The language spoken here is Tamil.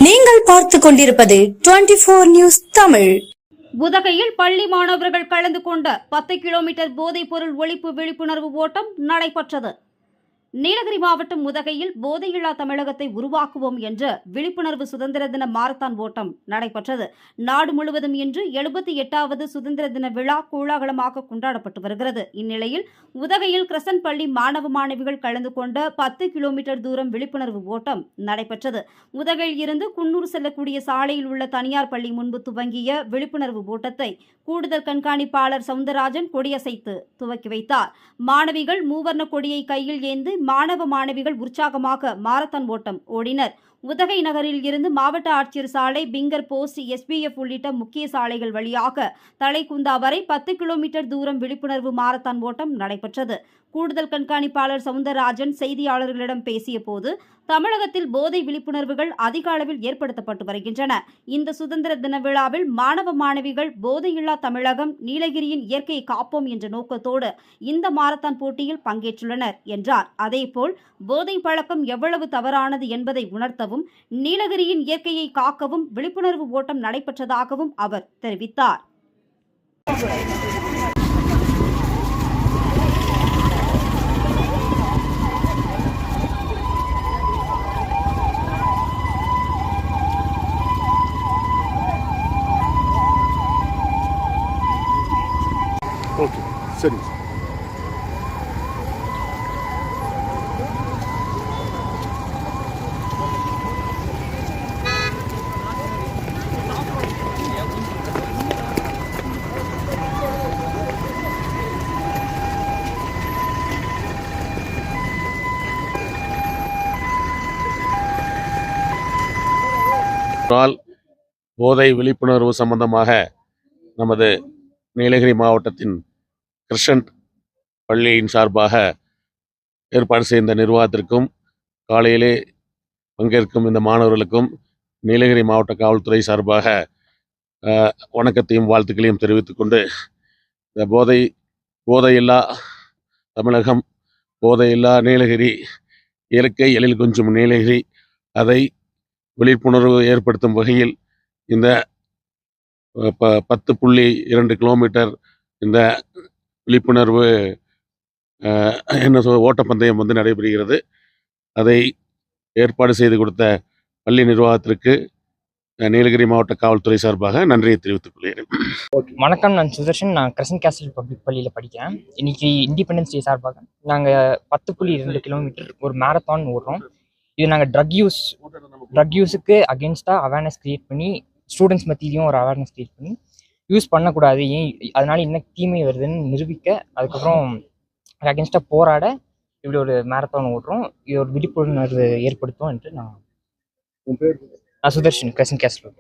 நீங்கள் பார்த்துக் கொண்டிருப்பது 24 நியூஸ் தமிழ். உதகையில் பள்ளி மாணவர்கள் கலந்து கொண்ட 10 கிலோமீட்டர் போதைப் பொருள் ஒழிப்பு விழிப்புணர்வு ஓட்டம் நடைபெற்றது. நீலகிரி மாவட்டம் உதகையில் போதையில்லா தமிழகத்தை உருவாக்குவோம் என்ற விழிப்புணர்வு சுதந்திர தின மாரத்தான் ஓட்டம் நடைபெற்றது. நாடு முழுவதும் இன்று 78வது சுதந்திர தின விழா கோலாகலமாக கொண்டாடப்பட்டு வருகிறது. இந்நிலையில் உதகையில் கிரசன்ட் பள்ளி மாணவ மாணவிகள் கலந்து கொண்ட 10 கிலோமீட்டர் தூரம் விழிப்புணர்வு ஓட்டம் நடைபெற்றது. உதகையில் இருந்து குன்னூர் செல்லக்கூடிய சாலையில் உள்ள தனியார் பள்ளி முன்பு துவங்கிய விழிப்புணர்வு ஓட்டத்தை கூடுதல் கண்காணிப்பாளர் சவுந்தரராஜன் கொடியசைத்து துவக்கி வைத்தார். மாணவிகள் மூவர்ண கொடியை கையில் ஏந்தி மாணவ மாணவிகள் உற்சாகமாக மாரத்தான் ஓட்டம் ஓடினர். உதகை நகரில் இருந்து மாவட்ட ஆட்சியர் சாலை, பிங்கர் போஸ்ட், SPF உள்ளிட்ட முக்கிய சாலைகள் வழியாக தலைக்குந்தா வரை 10 கிலோமீட்டர் தூரம் விழிப்புணர்வு மாரத்தான் ஓட்டம் நடைபெற்றது. கூடுதல் கண்காணிப்பாளர் சவுந்தரராஜன் செய்தியாளர்களிடம் பேசிய போது, தமிழகத்தில் போதை விழிப்புணர்வுகள் அதிக அளவில் ஏற்படுத்தப்பட்டு வருகின்றன. இந்த சுதந்திர தின விழாவில் மாணவ மாணவிகள் போதையில்லா தமிழகம், நீலகிரியின் இயற்கையை காப்போம் என்ற நோக்கத்தோடு இந்த மாரத்தான் போட்டியில் பங்கேற்றுள்ளனர் என்றார். அதேபோல் போதை பழக்கம் எவ்வளவு தவறானது என்பதை உணர்த்தவும், நீலகிரியின் இயற்கையை காக்கவும் விழிப்புணர்வு ஓட்டம் நடைபெற்றதாகவும் அவர் தெரிவித்தார். ஓகே, சரி. போதை விழிப்புணர்வு சம்பந்தமாக நமது நீலகிரி மாவட்டத்தின் கிருஷ்ணன் பள்ளியின் சார்பாக ஏற்பாடு செய்த நிர்வாகத்திற்கும், காலையிலே பங்கேற்கும் இந்த மாணவர்களுக்கும் நீலகிரி மாவட்ட காவல்துறை சார்பாக வணக்கத்தையும் வாழ்த்துக்களையும் தெரிவித்துக் கொண்டு, இந்த போதையில்லா தமிழகம், போதையில்லா நீலகிரி, இயற்கை எழில் கொஞ்சம் நீலகிரி, அதை விழிப்புணர்வு ஏற்படுத்தும் வகையில் இந்த 10.2 கிலோமீட்டர் இந்த விழிப்புணர்வு ஓட்டப்பந்தயம் நடைபெறுகிறது. அதை ஏற்பாடு செய்து கொடுத்த பள்ளி நிர்வாகத்திற்கு நீலகிரி மாவட்ட காவல்துறை சார்பாக நன்றியை தெரிவித்துக் கொள்கிறேன். வணக்கம், நான் சுதர்ஷன். நான் கிரசன்ட் கேஸ்டல் பப்ளிக் பள்ளியில் படிக்கிறேன். இன்னைக்கு இண்டிபெண்டன்ஸ் டே சார்பாக நாங்கள் 10.2 கிலோமீட்டர் ஒரு மேரத்தான் ஓடுறோம். இது நாங்கள் ட்ரக் யூஸுக்கு அகேன்ஸ்டாக அவேர்னஸ் க்ரியேட் பண்ணி, ஸ்டூடெண்ட்ஸ் மத்தியிலையும் ஒரு அவேர்னஸ் க்ரியேட் பண்ணி, யூஸ் பண்ணக்கூடாது, ஏன் அதனால என்ன தீமை வருதுன்னு நிரூபிக்க, அதுக்கப்புறம் அகேன்ஸ்டாக போராட இப்படி ஒரு மேரத்தான் ஓடுறோம். இது ஒரு விழிப்புணர்வு ஏற்படுத்தும் என்று நான் சுதர்ஷன், கிரசன்ட் கேஸ்டல்.